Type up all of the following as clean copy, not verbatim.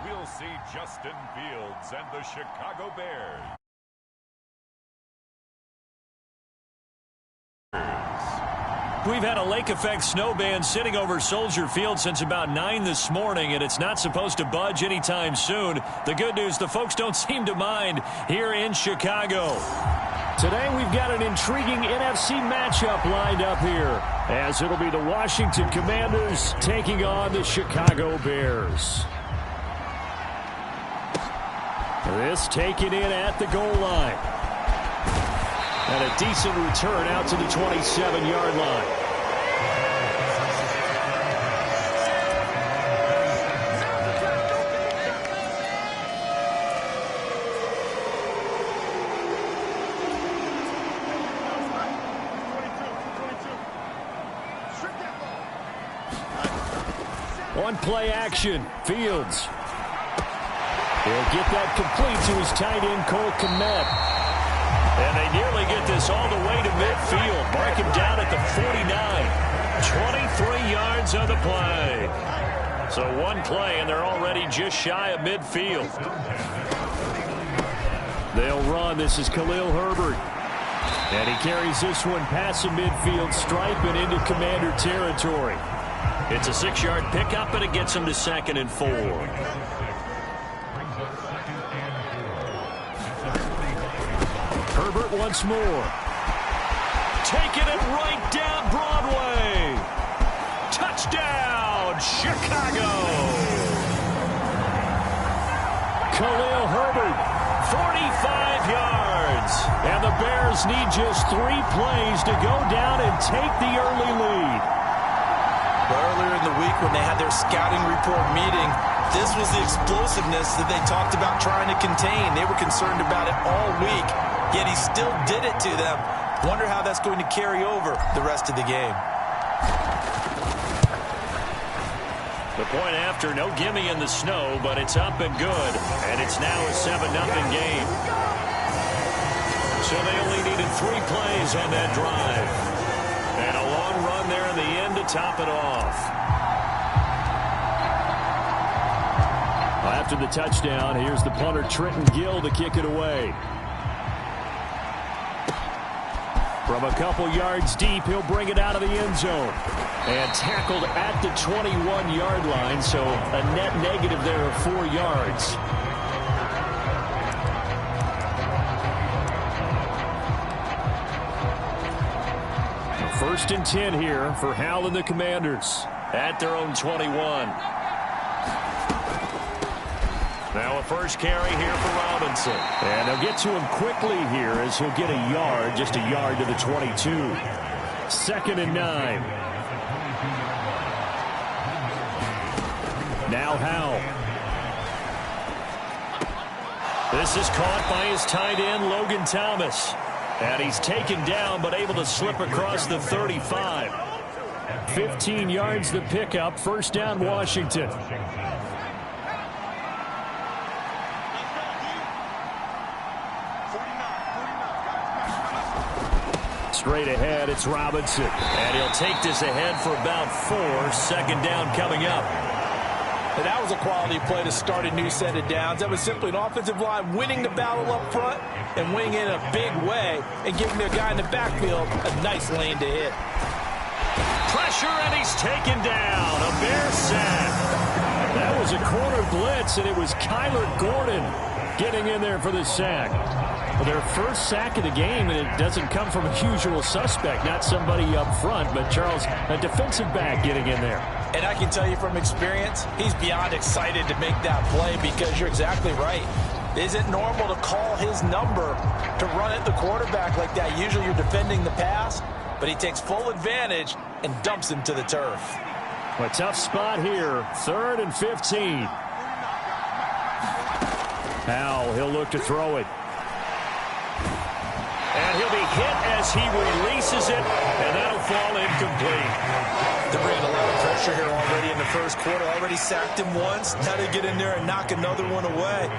we'll see Justin Fields and the Chicago Bears. We've had a lake effect snow band sitting over Soldier Field since about 9 this morning, and it's not supposed to budge anytime soon. The good news, the folks don't seem to mind here in Chicago. Today we've got an intriguing NFC matchup lined up here, as it'll be the Washington Commanders taking on the Chicago Bears. This taken in at the goal line. And a decent return out to the 27-yard line. On play action, Fields. He'll get that complete to his tight end, Cole Kmet. And they nearly get this all the way to midfield. Mark him down at the 49. 23 yards on the play. So one play, and they're already just shy of midfield. They'll run. This is Khalil Herbert. And he carries this one past the midfield stripe and into Commander territory. It's a 6-yard pickup, and it gets him to 2nd and 4. Herbert once more. Taking it right down Broadway. Touchdown, Chicago. Khalil Herbert, 45 yards. And the Bears need just 3 plays to go down and take the early lead. Earlier in the week when they had their scouting report meeting, this was the explosiveness that they talked about trying to contain. They were concerned about it all week. Yet he still did it to them. Wonder how that's going to carry over the rest of the game. The point after, no gimme in the snow, but it's up and good. And it's now a 7-0 game. So they only needed 3 plays on that drive. And a long run there in the end to top it off. After the touchdown, here's the punter Trenton Gill to kick it away. From a couple yards deep, he'll bring it out of the end zone. And tackled at the 21-yard line, so a net negative there of 4 yards. First and 10 here for Hal and the Commanders at their own 21. Now a first carry here for Robinson. And they'll get to him quickly here as he'll get a yard, just a yard to the 22. 2nd and 9. Now Howell. This is caught by his tight end, Logan Thomas. And he's taken down but able to slip across the 35. 15 yards the pickup. 1st down Washington. Straight ahead, it's Robinson. And he'll take this ahead for about 4. 2nd down coming up. And that was a quality play to start a new set of downs. That was simply an offensive line winning the battle up front and winning in a big way and giving their guy in the backfield a nice lane to hit. Pressure, and he's taken down. A Bear sack. That was a corner blitz, and it was Kyler Gordon getting in there for the sack. Well, their first sack of the game, and it doesn't come from a usual suspect, not somebody up front, but Charles, a defensive back getting in there. And I can tell you from experience, he's beyond excited to make that play because you're exactly right. It isn't normal to call his number to run at the quarterback like that. Usually you're defending the pass, but he takes full advantage and dumps him to the turf. A tough spot here, 3rd and 15. Howell, he'll look to throw it. And he'll be hit as he releases it, and that'll fall incomplete. They're bringing a lot of pressure here already in the first quarter. Already sacked him once. Now they get in there and knock another one away.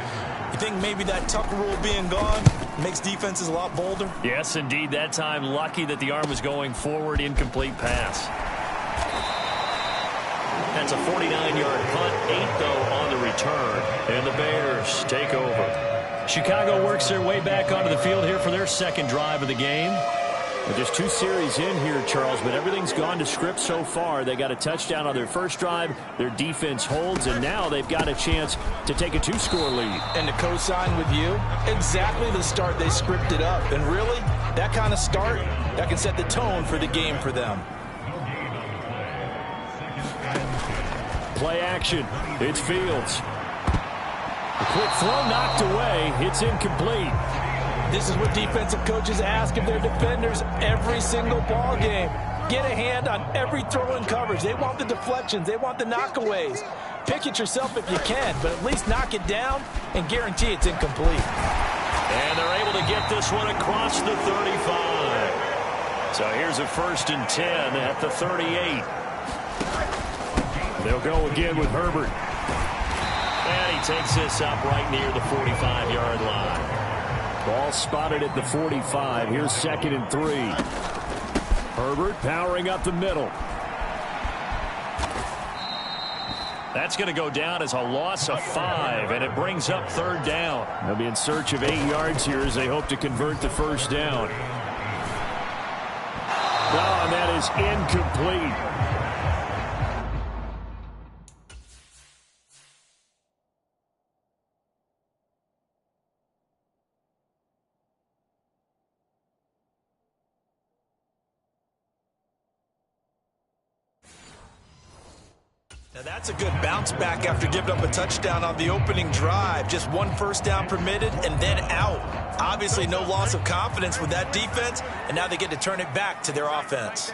You think maybe that tuck rule being gone makes defenses a lot bolder? Yes, indeed. That time, lucky that the arm was going forward. Incomplete pass. That's a 49-yard punt. 8, though, on the return. Bears take over. Chicago works their way back onto the field here for their second drive of the game. Just 2 series in here, Charles, but everything's gone to script so far. They got a touchdown on their first drive. Their defense holds, and now they've got a chance to take a 2-score lead. And to co-sign with you, exactly the start they scripted up. And really, that kind of start, that can set the tone for the game for them. Play action. It's Fields. A quick throw knocked away. It's incomplete. This is what defensive coaches ask of their defenders every single ball game. Get a hand on every throw in coverage. They want the deflections. They want the knockaways. Pick it yourself if you can, but at least knock it down and guarantee it's incomplete. And they're able to get this one across the 35. So here's a 1st and 10 at the 38. They'll go again with Herbert. And he takes this up right near the 45-yard line. Ball spotted at the 45. Here's 2nd and 3. Herbert powering up the middle. That's going to go down as a loss of 5, and it brings up 3rd down. They'll be in search of 8 yards here as they hope to convert the 1st down. Oh, and that is incomplete. Now that's a good bounce back after giving up a touchdown on the opening drive. Just 1 first down permitted and then out. Obviously no loss of confidence with that defense, and now they get to turn it back to their offense.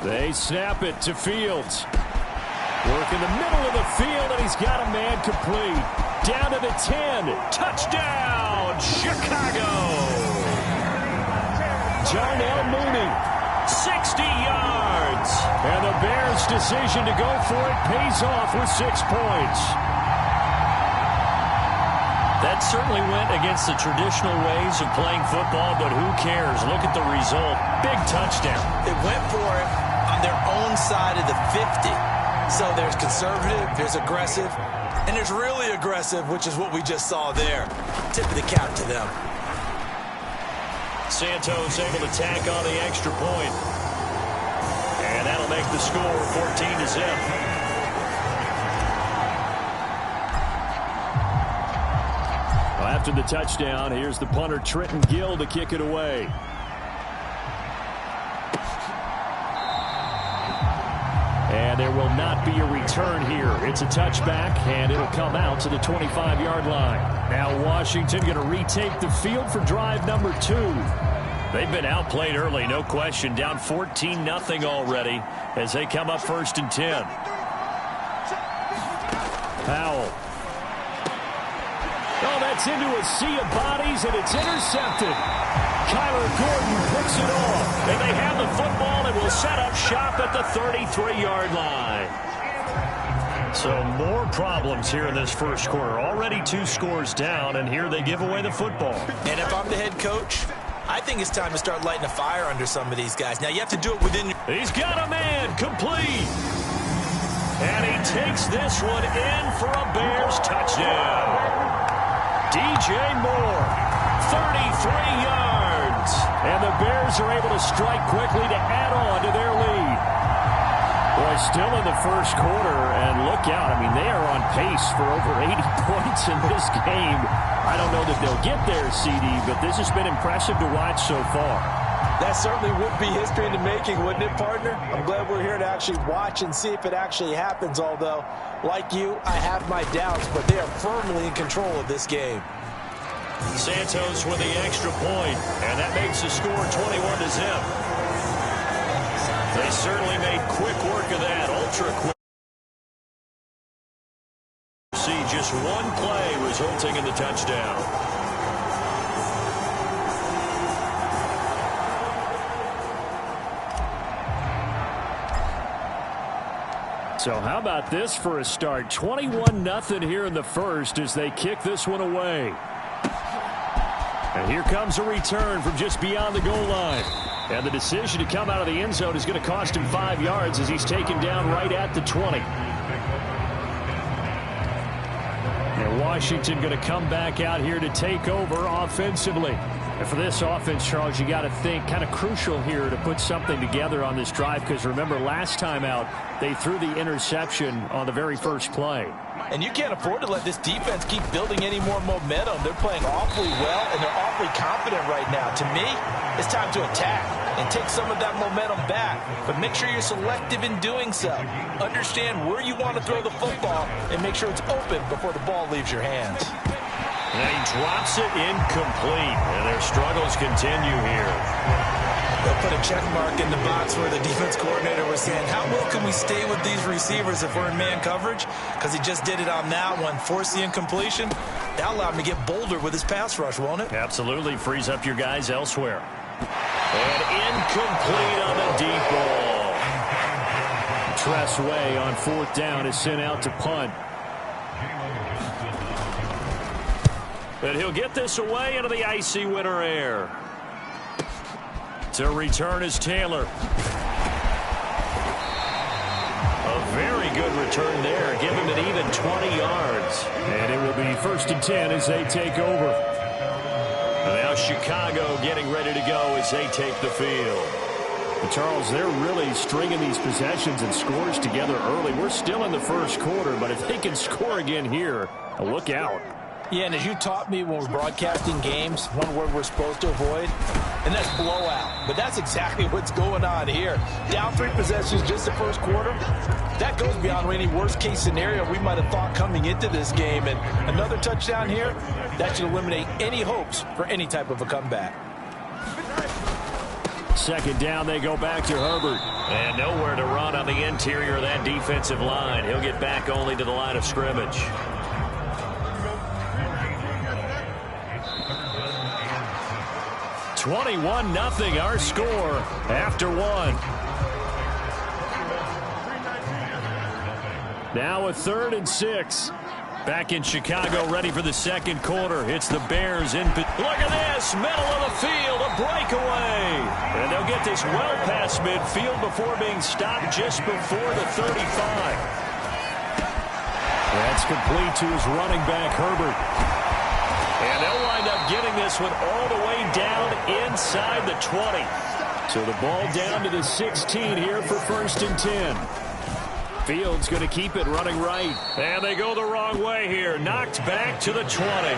They snap it to Fields. Work in the middle of the field, and he's got a man complete. Down to the 10. Touchdown, Chicago. Darnell Mooney, 60 yards. And the Bears' decision to go for it pays off with 6 points. That certainly went against the traditional ways of playing football, but who cares? Look at the result. Big touchdown. They went for it on their own side of the 50. So there's conservative, there's aggressive, and there's really aggressive, which is what we just saw there. Tip of the cap to them. Santos able to tack on the extra point. And that'll make the score 14-0. After the touchdown, here's the punter Trenton Gill to kick it away. And there will not be a return here. It's a touchback, and it'll come out to the 25-yard line. Now Washington going to retake the field for drive number 2. They've been outplayed early, no question. Down 14-0 already as they come up 1st and 10. Powell. Oh, that's into a sea of bodies, and it's intercepted. Kyler Gordon picks it off, and they have the football and will set up shop at the 33-yard line. So more problems here in this first quarter. Already 2 scores down, and here they give away the football. And if I'm the head coach, I think it's time to start lighting a fire under some of these guys. Now, you have to do it within your... He's got a man complete. And he takes this one in for a Bears touchdown. DJ Moore, 33 yards. And the Bears are able to strike quickly to add on to their lead. Boy, still in the first quarter, and look out. I mean, they are on pace for over 80 points in this game. I don't know that they'll get there, CD, but this has been impressive to watch so far. That certainly would be history in the making, wouldn't it, partner? I'm glad we're here to actually watch and see if it actually happens, although, like you, I have my doubts, but they are firmly in control of this game. Santos with the extra point, and that makes the score 21-0. They certainly made quick work of that, ultra quick. See just one play resulting in the touchdown. So how about this for a start? 21-0 here in the first as they kick this one away. And here comes a return from just beyond the goal line. And the decision to come out of the end zone is going to cost him 5 yards as he's taken down right at the 20. And Washington going to come back out here to take over offensively. And for this offense, Charles, you got to think kind of crucial here to put something together on this drive, because remember last time out they threw the interception on the very first play. And you can't afford to let this defense keep building any more momentum. They're playing awfully well, and they're awfully confident right now. To me, it's time to attack and take some of that momentum back. But make sure you're selective in doing so. Understand where you want to throw the football and make sure it's open before the ball leaves your hands. And he drops it incomplete, and their struggles continue here. They'll put a check mark in the box where the defense coordinator was saying, how well can we stay with these receivers if we're in man coverage? Because he just did it on that one, forced the incompletion. That allowed him to get bolder with his pass rush, won't it? Absolutely. Frees up your guys elsewhere. And incomplete on the deep ball. Tress Way on 4th down is sent out to punt. But he'll get this away into the icy winter air. To return is Taylor. A very good return there. Give him an even 20 yards. And it will be 1st and 10 as they take over. And now Chicago getting ready to go as they take the field. But Charles, they're really stringing these possessions and scores together early. We're still in the first quarter, but if they can score again here, look out. Yeah, and as you taught me when we're broadcasting games, one word we're supposed to avoid, and that's blowout. But that's exactly what's going on here. Down 3 possessions just the first quarter. That goes beyond any worst-case scenario we might have thought coming into this game. And another touchdown here, that should eliminate any hopes for any type of a comeback. 2nd down, they go back to Herbert. And nowhere to run on the interior of that defensive line. He'll get back only to the line of scrimmage. 21-0 our score after 1. Now a 3rd and 6. Back in Chicago, ready for the second quarter. It's the Bears in. Look at this, middle of the field, a breakaway. And they'll get this well past midfield before being stopped just before the 35. That's complete to his running back, Herbert. And they'll wind up getting this one all the way down inside the 20. So the ball down to the 16 here for 1st and 10. Fields going to keep it running right. And they go the wrong way here. Knocked back to the 20. A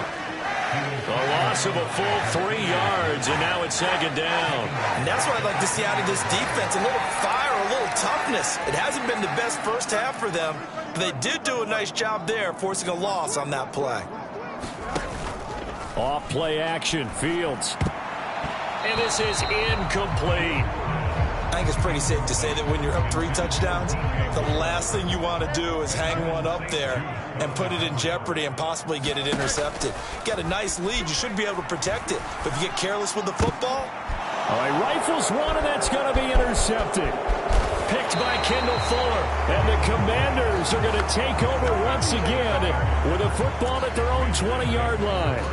loss of a full 3 yards, and now it's 2nd down. And that's what I'd like to see out of this defense. A little fire, a little toughness. It hasn't been the best first half for them, but they did do a nice job there, forcing a loss on that play. Off play action, Fields. And this is incomplete. I think it's pretty safe to say that when you're up 3 touchdowns, the last thing you want to do is hang one up there and put it in jeopardy and possibly get it intercepted. Got a nice lead. You should be able to protect it. But if you get careless with the football. All right, rifles one, and that's going to be intercepted. Picked by Kendall Fuller. And the Commanders are going to take over once again with a football at their own 20-yard line.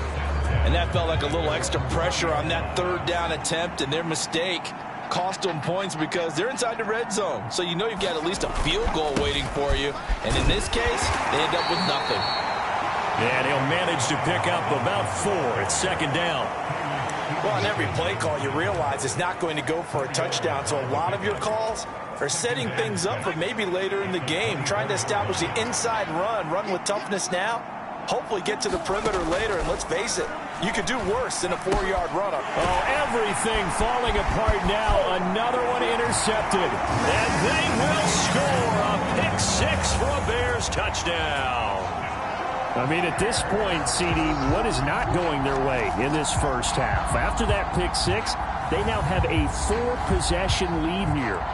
And that felt like a little extra pressure on that 3rd down attempt, and their mistake cost them points because they're inside the red zone. So you know you've got at least a field goal waiting for you. And in this case, they end up with nothing. And he'll manage to pick up about 4. It's 2nd down. Well, on every play call, you realize it's not going to go for a touchdown. So a lot of your calls are setting things up for maybe later in the game, trying to establish the inside run with toughness now. Hopefully get to the perimeter later, and let's face it, you could do worse than a 4-yard run-up. Oh, everything falling apart now. Another one intercepted. And they will score a pick-6 for a Bears touchdown. I mean, at this point, CD, what is not going their way in this first half? After that pick-6, they now have a 4-possession lead here.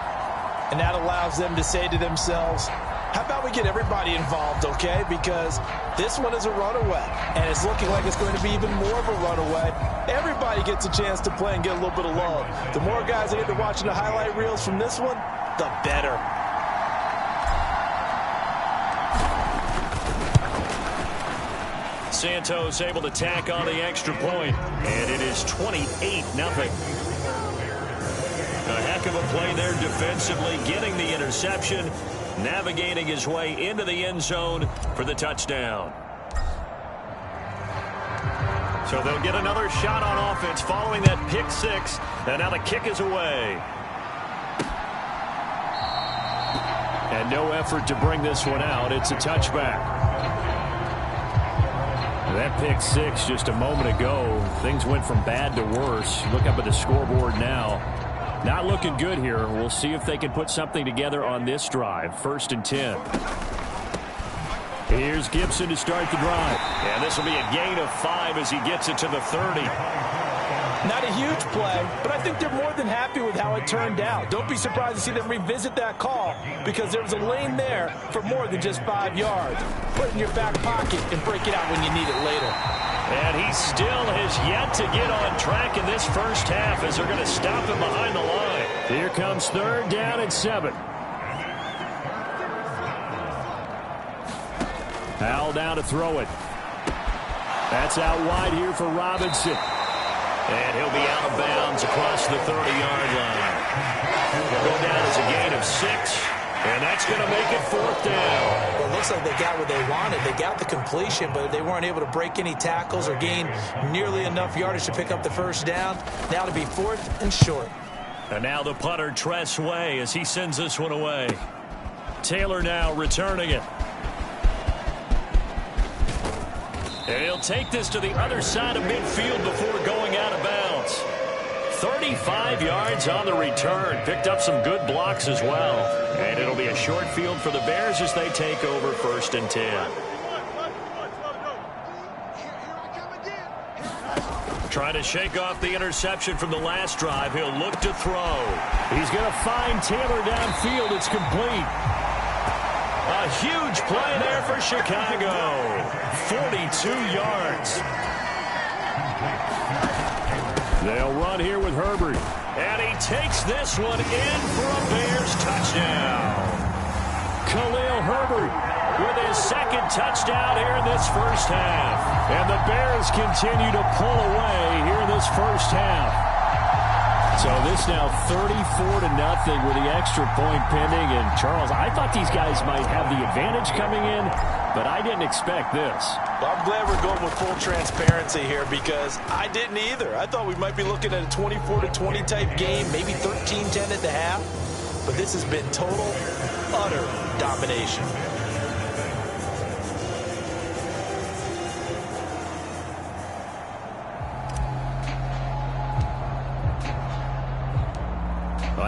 And that allows them to say to themselves, how about we get everybody involved, okay? Because this one is a runaway, and it's looking like it's going to be even more of a runaway. Everybody gets a chance to play and get a little bit of love. The more guys that get to watching the highlight reels from this one, the better. Santos able to tack on the extra point, and it is 28-0. A heck of a play there defensively, getting the interception, navigating his way into the end zone for the touchdown. So they'll get another shot on offense following that pick six. And now the kick is away. And no effort to bring this one out. It's a touchback. That pick six just a moment ago. Things went from bad to worse. Look up at the scoreboard now. Not looking good here. We'll see if they can put something together on this drive. 1st and 10. Here's Gibson to start the drive. And this will be a gain of 5 as he gets it to the 30. Not a huge play, but I think they're more than happy with how it turned out. Don't be surprised to see them revisit that call because there was a lane there for more than just 5 yards. Put it in your back pocket and break it out when you need it later. And he still has yet to get on track in this first half as they're going to stop him behind the line. Here comes 3rd down and 7. Howell down to throw it. That's out wide here for Robinson. And he'll be out of bounds across the 30-yard line. He'll go down as a gain of 6. And that's going to make it 4th down. Well, it looks like they got what they wanted. They got the completion, but they weren't able to break any tackles or gain nearly enough yardage to pick up the 1st down. Now to be 4th and short. And now the punter, Tress Way, as he sends this one away. Taylor now returning it. And he'll take this to the other side of midfield before going out of bounds. 35 yards on the return. Picked up some good blocks as well. And it'll be a short field for the Bears as they take over 1st and 10. Trying to shake off the interception from the last drive. He'll look to throw. He's going to find Taylor downfield. It's complete. A huge play there for Chicago. 42 yards. They'll run here with Herbert. And he takes this one in for a Bears touchdown. Khalil Herbert with his 2nd touchdown here in this first half. And the Bears continue to pull away here in this first half. So this now 34-0 with the extra point pending. And, Charles, I thought these guys might have the advantage coming in, but I didn't expect this. Well, I'm glad we're going with full transparency here because I didn't either. I thought we might be looking at a 24-20 type game, maybe 13-10 at the half. But this has been total, utter domination.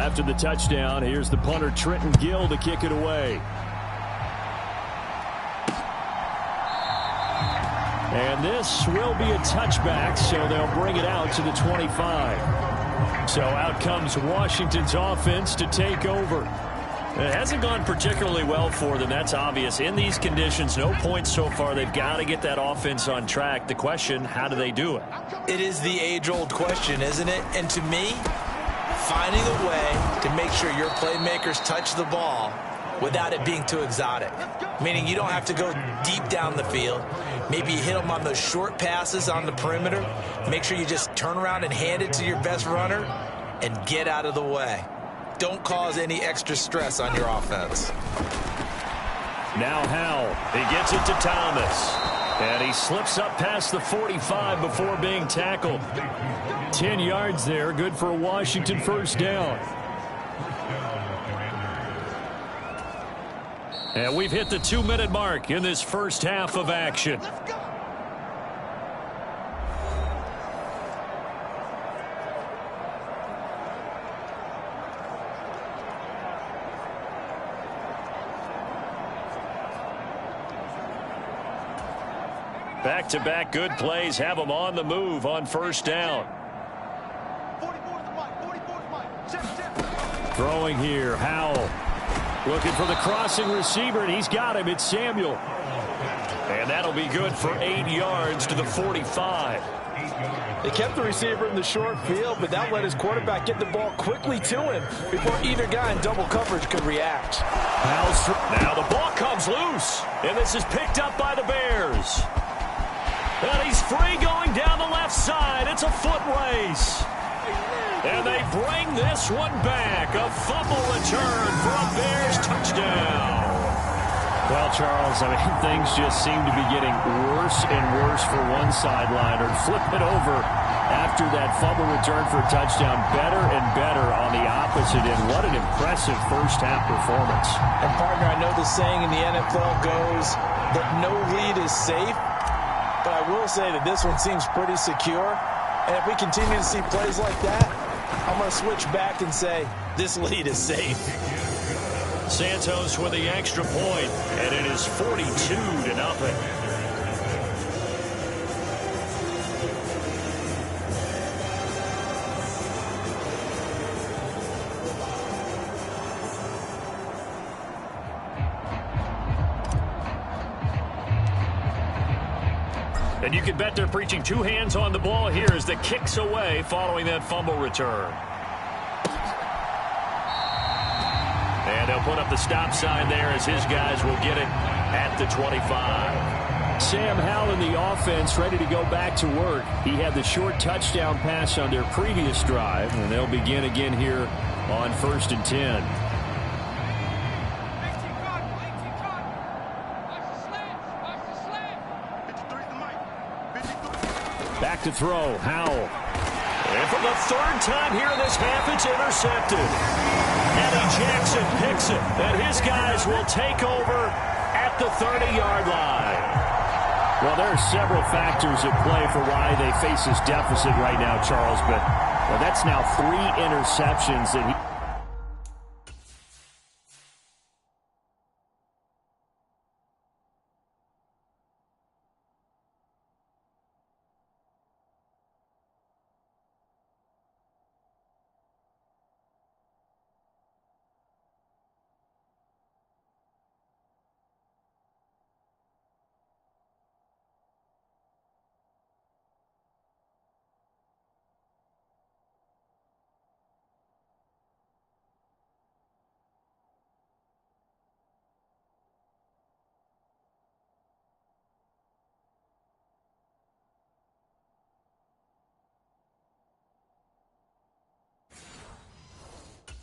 After the touchdown, here's the punter, Trenton Gill, to kick it away. And this will be a touchback, so they'll bring it out to the 25. So out comes Washington's offense to take over. It hasn't gone particularly well for them. That's obvious. In these conditions, no points so far. They've got to get that offense on track. The question, how do they do it? It is the age-old question, isn't it? And to me, finding a way to make sure your playmakers touch the ball without it being too exotic. Meaning you don't have to go deep down the field. Maybe you hit them on those short passes on the perimeter. Make sure you just turn around and hand it to your best runner and get out of the way. Don't cause any extra stress on your offense. Now Howell. He gets it to Thomas. And he slips up past the 45 before being tackled. 10 yards there. Good for a Washington 1st down. And we've hit the 2-minute mark in this first half of action. Back-to-back good plays have them on the move on 1st down. Throwing here, Howell. Looking for the crossing receiver, and he's got him. It's Samuel. And that'll be good for 8 yards to the 45. They kept the receiver in the short field, but that let his quarterback get the ball quickly to him before either guy in double coverage could react. Now the ball comes loose, and this is picked up by the Bears. And he's free going down the left side. It's a foot race. And they bring this one back. A fumble return for a Bears touchdown. Well, Charles, I mean, things just seem to be getting worse and worse for one sideline, or flip it over after that fumble return for a touchdown. Better and better on the opposite end. What an impressive first-half performance. And, partner, I know the saying in the NFL goes that no lead is safe, but I will say that this one seems pretty secure. And if we continue to see plays like that, I'm going to switch back and say this lead is safe. Santos with the extra point, and it is 42-0. And you can bet they're preaching two hands on the ball here as the kick's away following that fumble return. And they'll put up the stop sign there as his guys will get it at the 25. Sam Howell in the offense ready to go back to work. He had the short touchdown pass on their previous drive, and they'll begin again here on 1st and 10. Back to throw, Howell. And for the third time here in this half, it's intercepted. Eddie Jackson picks it, and his guys will take over at the 30-yard line. Well, there are several factors at play for why they face this deficit right now, Charles, but well, that's now 3 interceptions that he...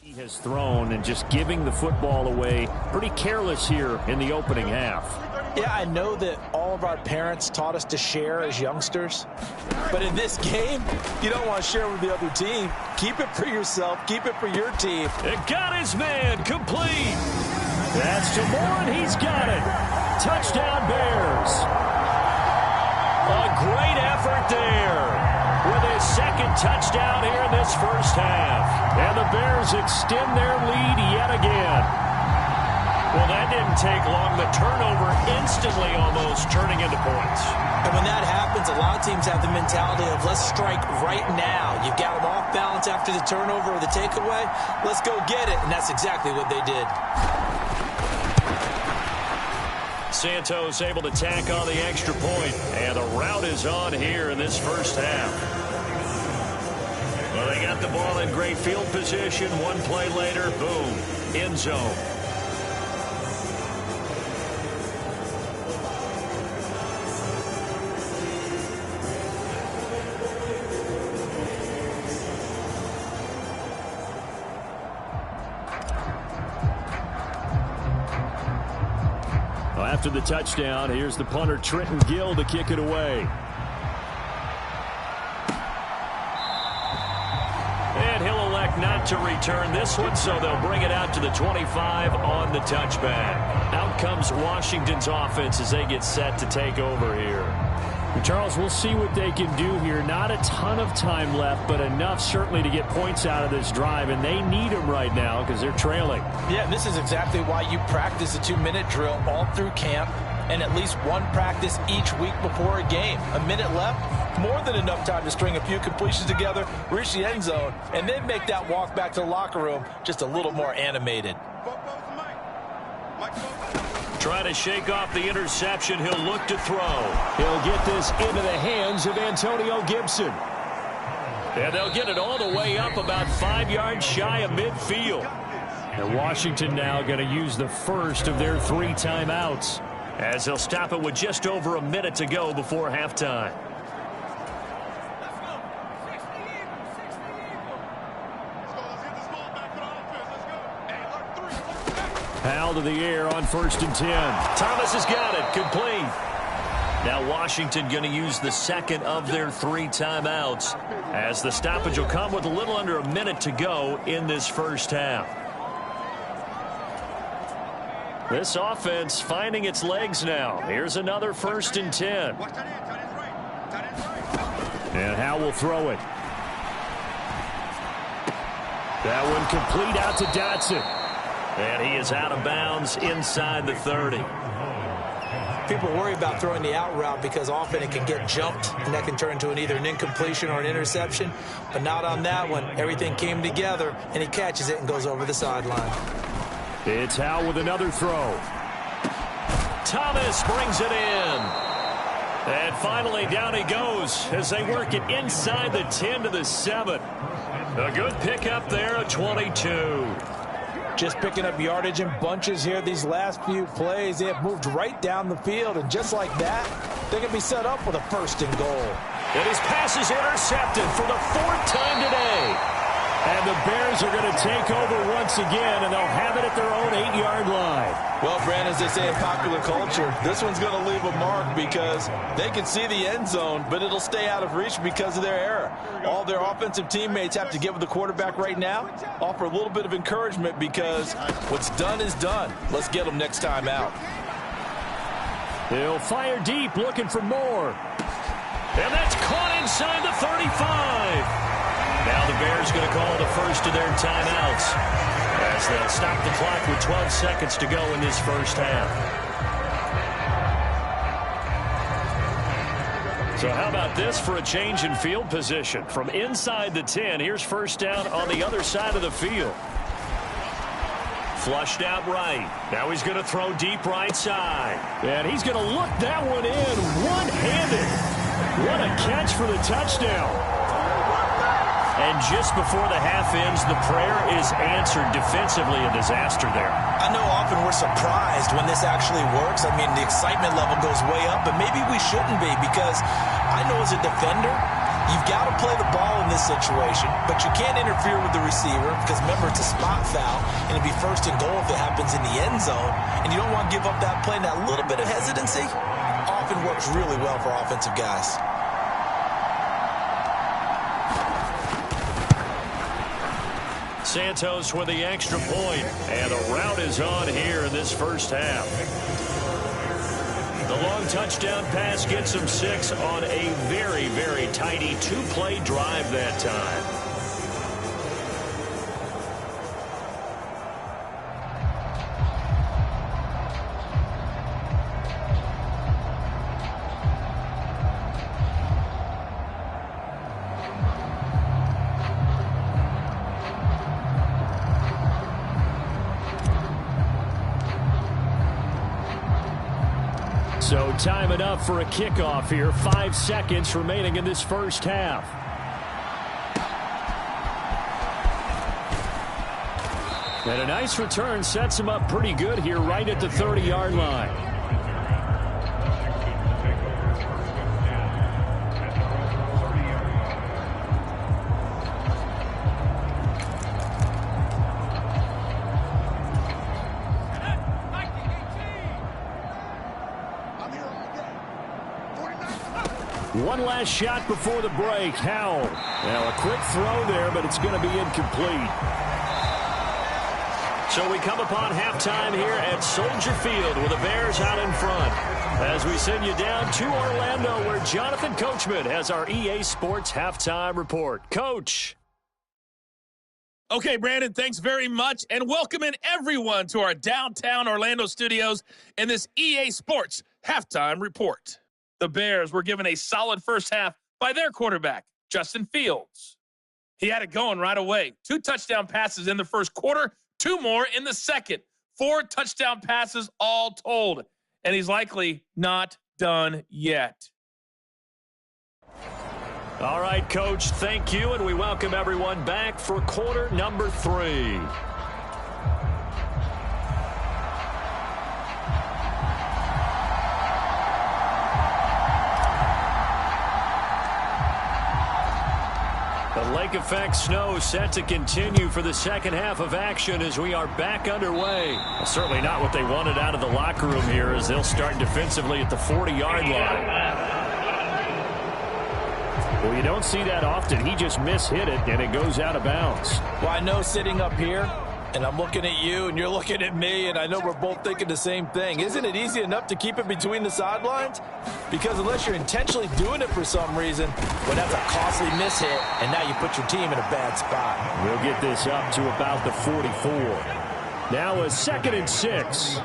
He has thrown and just giving the football away pretty careless here in the opening half. Yeah, I know that all of our parents taught us to share as youngsters, but in this game, you don't want to share with the other team. Keep it for yourself. Keep it for your team. It got his man complete. That's to Moore, and he's got it. Touchdown, Bears. A great effort there with his second touchdown here in this first half. And the Bears extend their lead yet again. Well, that didn't take long. The turnover instantly almost turning into points. And when that happens, a lot of teams have the mentality of let's strike right now. You've got them off balance after the turnover or the takeaway. Let's go get it. And that's exactly what they did. Santos able to tack on the extra point, and the route is on here in this first half. Well, they got the ball in great field position. One play later, boom, end zone. After the touchdown, here's the punter, Trenton Gill, to kick it away. And he'll elect not to return this one, so they'll bring it out to the 25 on the touchback. Out comes Washington's offense as they get set to take over here. Charles, we'll see what they can do here. Not a ton of time left, but enough certainly to get points out of this drive, and they need them right now because they're trailing. Yeah, this is exactly why you practice a 2-minute drill all through camp and at least one practice each week before a game. A minute left, more than enough time to string a few completions together, reach the end zone, and then make that walk back to the locker room just a little more animated. Trying to shake off the interception. He'll look to throw. He'll get this into the hands of Antonio Gibson. And they'll get it all the way up about 5 yards shy of midfield. And Washington now going to use the first of their 3 timeouts, as they'll stop it with just over a minute to go before halftime. Powell to the air on 1st and 10. Thomas has got it. Complete. Now Washington going to use the second of their 3 timeouts as the stoppage will come with a little under a minute to go in this first half. This offense finding its legs now. Here's another 1st and 10. And Howe will throw it. That one complete out to Dotson. And he is out of bounds inside the 30. People worry about throwing the out route because often it can get jumped, and that can turn into either an incompletion or an interception. But not on that one. Everything came together, and he catches it and goes over the sideline. It's Howe with another throw. Thomas brings it in. And finally down he goes as they work it inside the 10 to the 7. A good pickup there, a 22. Just picking up yardage in bunches here these last few plays. They have moved right down the field, and just like that, they can be set up with a 1st and goal. And his pass is intercepted for the 4th time today. And the Bears are going to take over once again, and they'll have it at their own 8-yard line. Well, Brandon, as they say in popular culture, this one's going to leave a mark because they can see the end zone, but it'll stay out of reach because of their error. All their offensive teammates have to give the quarterback right now, offer a little bit of encouragement because what's done is done. Let's get them next time out. He'll fire deep, looking for more. And that's caught inside the 35. Now the Bears going to call the first of their timeouts as they'll stop the clock with 12 seconds to go in this first half. So how about this for a change in field position? From inside the 10, here's 1st down on the other side of the field. Flushed out right. Now he's going to throw deep right side. And he's going to look that one in one-handed. What a catch for the touchdown. And just before the half ends, the prayer is answered. Defensively, a disaster there. I know often we're surprised when this actually works. I mean, the excitement level goes way up, but maybe we shouldn't be because I know as a defender, you've got to play the ball in this situation, but you can't interfere with the receiver because, remember, it's a spot foul, and it'd be 1st and goal if it happens in the end zone, and you don't want to give up that play. And that little bit of hesitancy often works really well for offensive guys. Santos with the extra point, and the route is on here in this first half. The long touchdown pass gets him 6 on a very, very tidy 2-play drive that time. So time it up for a kickoff here. 5 seconds remaining in this first half. And a nice return sets him up pretty good here right at the 30-yard line. One last shot before the break. Howell. Now a quick throw there, but it's going to be incomplete. So we come upon halftime here at Soldier Field with the Bears out in front. As we send you down to Orlando where Jonathan Coachman has our EA Sports Halftime Report. Coach. Okay, Brandon, thanks very much, and welcoming everyone to our downtown Orlando studios in this EA Sports Halftime Report. The Bears were given a solid first half by their quarterback, Justin Fields. He had it going right away. 2 touchdown passes in the first quarter, 2 more in the second. 4 touchdown passes all told, and he's likely not done yet. All right, Coach, thank you, and we welcome everyone back for quarter number 3. The Lake effect snow set to continue for the second half of action as we are back underway. Well, certainly not what they wanted out of the locker room here as they'll start defensively at the 40-yard line. Well, you don't see that often. He just mishit it, and it goes out of bounds. Well, I know sitting up here, and I'm looking at you, and you're looking at me, and I know we're both thinking the same thing. Isn't it easy enough to keep it between the sidelines? Because unless you're intentionally doing it for some reason, well, that's a costly mishit, and now you put your team in a bad spot. We'll get this up to about the 44. Now a 2nd and 6.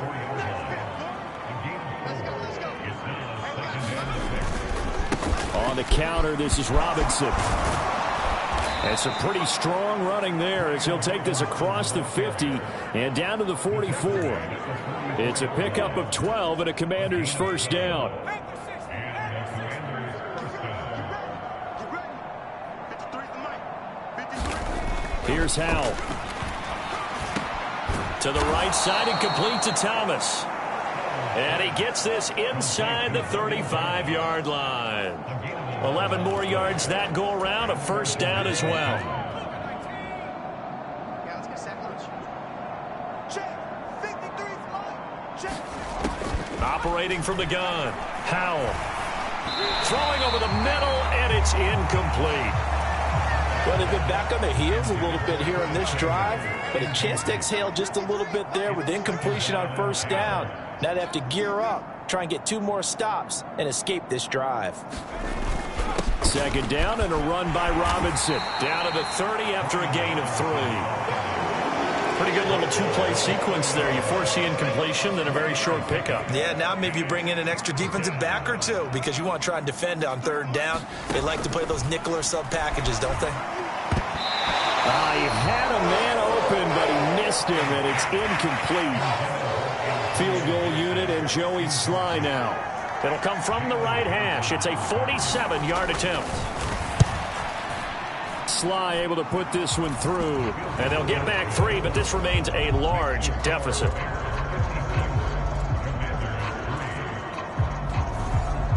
On the counter, this is Robinson. And some pretty strong running there as he'll take this across the 50 and down to the 44. It's a pickup of 12 and a Commander's first down. Here's Howell. To the right side and complete to Thomas. And he gets this inside the 35-yard line. 11 more yards that go around, a first down as well. Operating from the gun, Howell. Throwing over the middle, and it's incomplete. Well, they've been back on their heels a little bit here on this drive, but a chance to exhale just a little bit there with incompletion on first down. Now they have to gear up, try and get 2 more stops, and escape this drive. 2nd down and a run by Robinson. Down to the 30 after a gain of 3. Pretty good little 2-play sequence there. You force the incompletion, then a very short pickup. Yeah, now maybe you bring in an extra defensive back or 2 because you want to try and defend on 3rd down. They like to play those nickel or sub packages, don't they? He had a man open, but he missed him, and it's incomplete. Field goal unit and Joey Sly now. It'll come from the right hash. It's a 47-yard attempt. Sly able to put this one through. And they'll get back 3, but this remains a large deficit.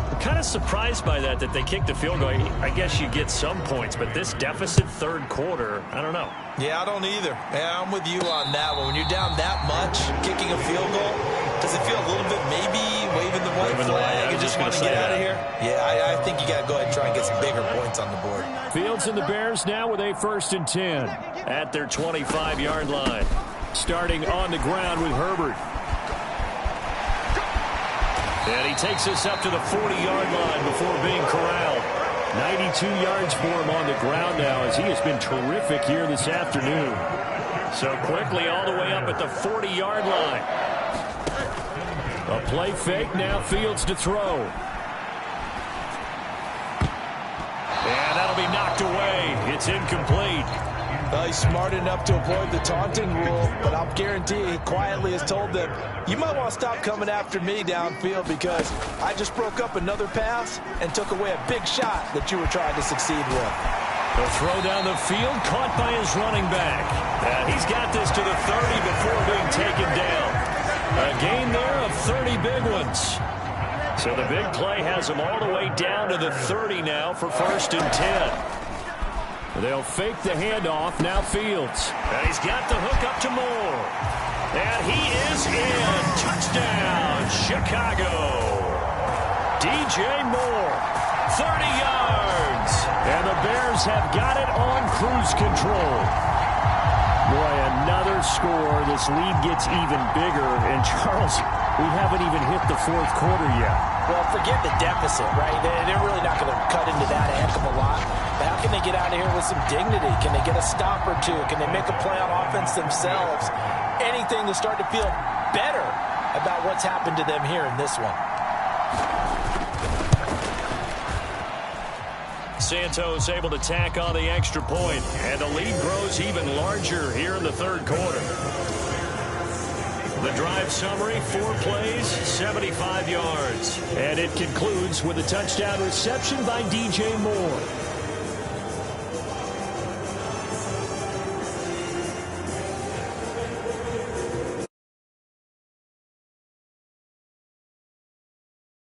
I'm kind of surprised by that they kicked the field goal. I guess you get some points, but this deficit 3rd quarter, I don't know. Yeah, I don't either. Yeah, I'm with you on that one. When you're down that much, kicking a field goal, does it feel a little bit maybe waving the white flag and just want to get out of here? Yeah, I think you got to go ahead and try and get some bigger points on the board. Fields and the Bears now with a 1st and 10 at their 25-yard line. Starting on the ground with Herbert. And he takes us up to the 40-yard line before being corralled. 92 yards for him on the ground now as he has been terrific here this afternoon. So quickly all the way up at the 40-yard line. A play fake, now Fields to throw. And that'll be knocked away. It's incomplete. Well, he's smart enough to avoid the taunting rule, but I'll guarantee he quietly has told them, you might want to stop coming after me downfield because I just broke up another pass and took away a big shot that you were trying to succeed with. The throw down the field, caught by his running back. And he's got this to the 30 before being taken down. A gain there of 30 big ones. So the big play has him all the way down to the 30 now for 1st and 10. They'll fake the handoff, now Fields. And he's got the hook up to Moore. And he is in. Touchdown, Chicago. DJ Moore, 30 yards. And the Bears have got it on cruise control. Boy, another score. This lead gets even bigger. And Charles, we haven't even hit the 4th quarter yet. Well, forget the deficit, right? They're really not going to cut into that a heck of a lot. But how can they get out of here with some dignity? Can they get a stop or 2? Can they make a play on offense themselves? Anything to start to feel better about what's happened to them here in this one. Santos able to tack on the extra point, and the lead grows even larger here in the 3rd quarter. The drive summary, 4 plays, 75 yards. And it concludes with a touchdown reception by DJ Moore.